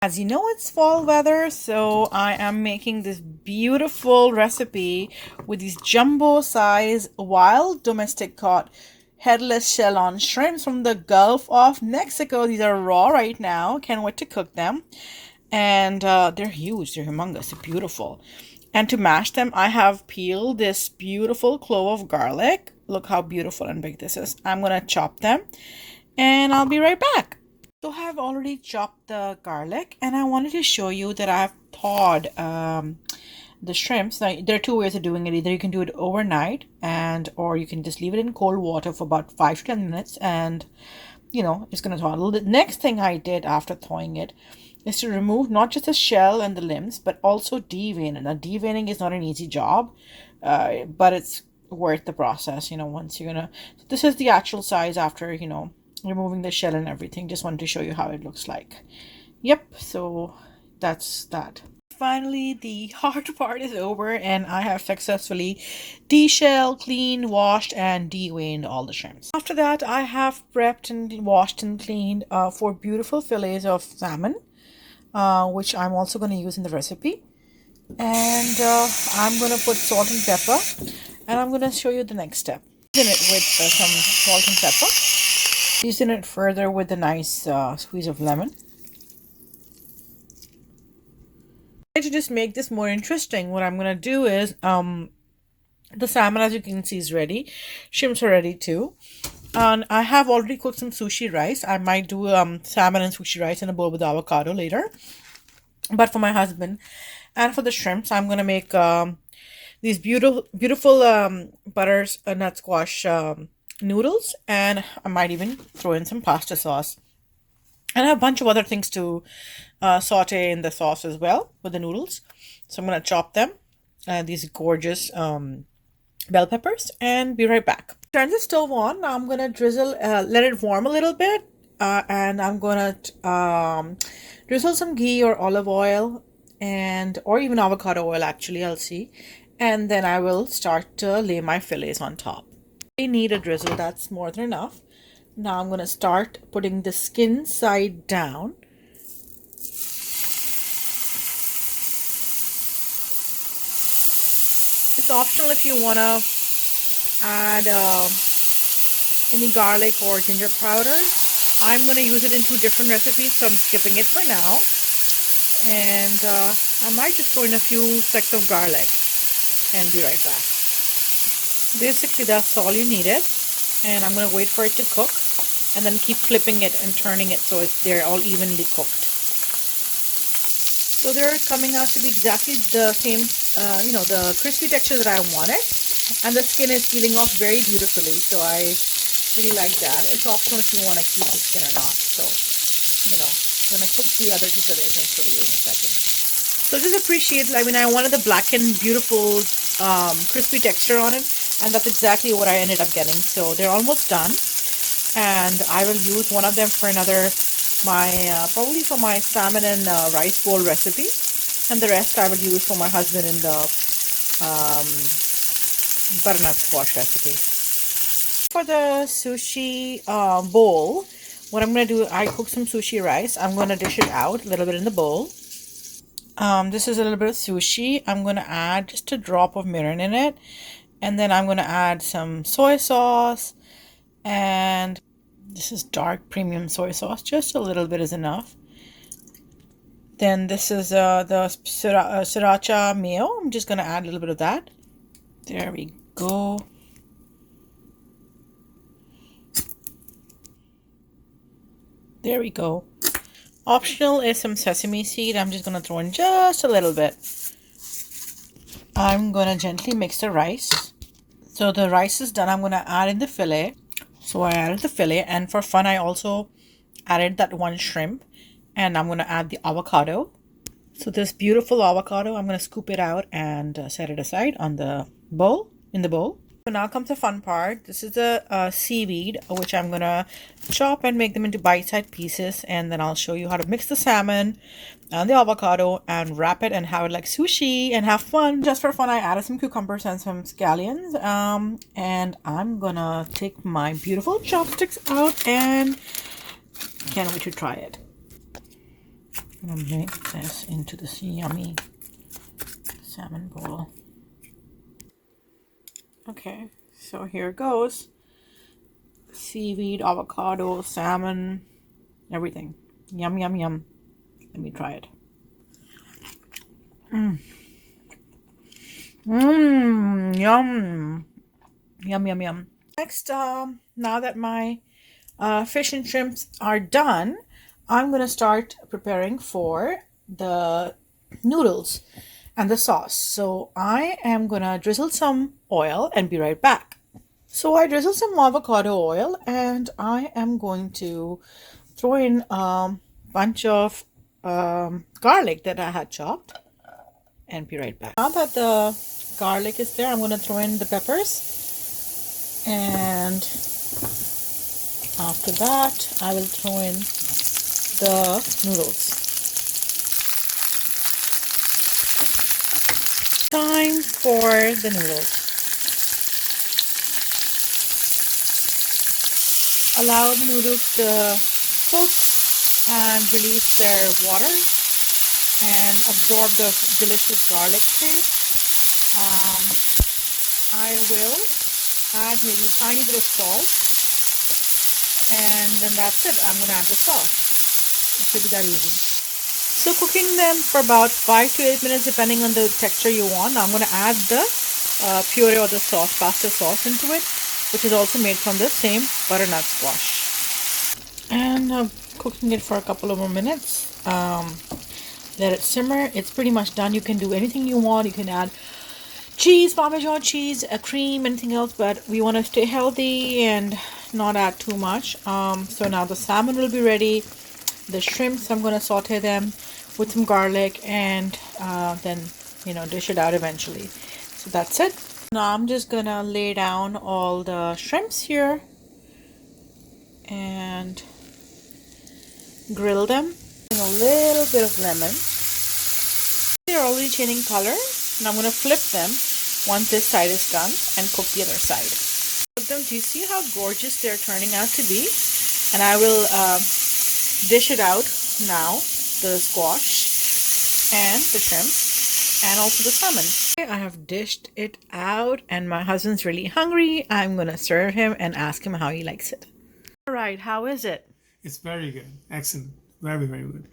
As you know, it's fall weather, so I am making this beautiful recipe with these jumbo size wild domestic caught headless shell on shrimps from the Gulf of Mexico. These are raw right now. Can't wait to cook them. And they're huge, they're humongous, they're beautiful. And to mash them, I have peeled this beautiful clove of garlic. Look how beautiful and big this is. I'm gonna chop them and I'll be right back. So I have already chopped the garlic and I wanted to show you that I have thawed the shrimps. Now, there are two ways of doing it. Either you can do it overnight or you can just leave it in cold water for about 5 to 10 minutes and it's going to thaw a little bit. Next thing I did after thawing it is to remove not just the shell and the limbs but also devein it. Now deveining is not an easy job, but it's worth the process, once you're gonna. So this is the actual size after, removing the shell and everything. Just wanted to show you how it looks like. Yep, so that's that. Finally, the hard part is over and I have successfully de-shelled, cleaned, washed and deveined all the shrimps. After that, I have prepped and washed and cleaned 4 beautiful fillets of salmon, which I'm also going to use in the recipe. And I'm going to put salt and pepper and I'm going to show you the next step. Season it with some salt and pepper. Season it further with a nice squeeze of lemon. To just make this more interesting, what I'm going to do is the salmon, as you can see, is ready. Shrimps are ready too. And I have already cooked some sushi rice. I might do salmon and sushi rice in a bowl with avocado later. But for my husband and for the shrimps, I'm going to make these beautiful butternut squash noodles, and I might even throw in some pasta sauce. And I have a bunch of other things to saute in the sauce as well with the noodles. So I'm going to chop them, these gorgeous bell peppers, and be right back. Turn the stove on. Now I'm going to drizzle, let it warm a little bit, and I'm going to drizzle some ghee or olive oil or even avocado oil, actually, I'll see. And then I will start to lay my fillets on top. I need a drizzle, that's more than enough. Now I'm going to start putting the skin side down. It's optional if you want to add any garlic or ginger powder. I'm going to use it in 2 different recipes, so I'm skipping it for now. And I might just throw in a few specks of garlic and be right back. Basically, that's all you needed. And I'm going to wait for it to cook and then keep flipping it and turning it so they're all evenly cooked. So they're coming out to be exactly the same, the crispy texture that I wanted. And the skin is peeling off very beautifully. So I really like that. It's optional if you want to keep the skin or not. So, I'm going to cook the other 2 fillets and show you in a second. So just appreciate, I wanted the blackened, beautiful, crispy texture on it. And that's exactly what I ended up getting. So they're almost done. And I will use one of them for probably for my salmon and rice bowl recipe. And the rest I will use for my husband in the butternut squash recipe. For the sushi bowl, what I'm going to do, I cook some sushi rice. I'm going to dish it out a little bit in the bowl. This is a little bit of sushi. I'm going to add just a drop of mirin in it. And then I'm going to add some soy sauce, and this is dark premium soy sauce. Just a little bit is enough. Then this is the sriracha mayo. I'm just going to add a little bit of that. There we go. There we go. Optional is some sesame seed. I'm just going to throw in just a little bit. I'm going to gently mix the rice. So the rice is done. I'm going to add in the fillet. So I added the fillet, and for fun I also added that 1 shrimp, and I'm going to add the avocado. So this beautiful avocado, I'm going to scoop it out and set it aside in the bowl. So now comes the fun part. This is the seaweed, which I'm going to chop and make them into bite-sized pieces. And then I'll show you how to mix the salmon and the avocado and wrap it and have it like sushi and have fun. Just for fun, I added some cucumbers and some scallions. And I'm going to take my beautiful chopsticks out and can't wait to try it. I'm gonna make this into this yummy salmon bowl. Okay, so here goes. Seaweed, avocado, salmon, everything. Yum, yum, yum. Let me try it. Yum. Yum, yum, yum. Next, now that my fish and shrimps are done, I'm gonna start preparing for the noodles and the sauce. So I am gonna drizzle some oil and be right back. So I drizzled some avocado oil and I am going to throw in a bunch of garlic that I had chopped and be right back. Now that the garlic is there, I'm going to throw in the peppers, and after that I will throw in the noodles. Time for the noodles. Allow the noodles to cook and release their water and absorb the delicious garlic taste. I will add maybe a tiny bit of salt, and then that's it. I'm going to add the sauce. It should be that easy. So cooking them for about 5 to 8 minutes depending on the texture you want. Now I'm going to add the puree or the sauce, pasta sauce into it, which is also made from the same butternut squash. And cooking it for a couple of more minutes. Let it simmer. It's pretty much done. You can do anything you want. You can add cheese, Parmesan cheese, a cream, anything else, but we want to stay healthy and not add too much. So now the salmon will be ready. The shrimps, I'm going to saute them with some garlic and then, dish it out eventually. So that's it. Now I'm just going to lay down all the shrimps here and grill them. A little bit of lemon. They're already changing color, and I'm going to flip them once this side is done and cook the other side. Do you see how gorgeous they're turning out to be? And I will dish it out now, the squash and the shrimp and also the salmon. I have dished it out and my husband's really hungry. I'm going to serve him and ask him how he likes it. All right, how is it? It's very good. Excellent. Very, very good.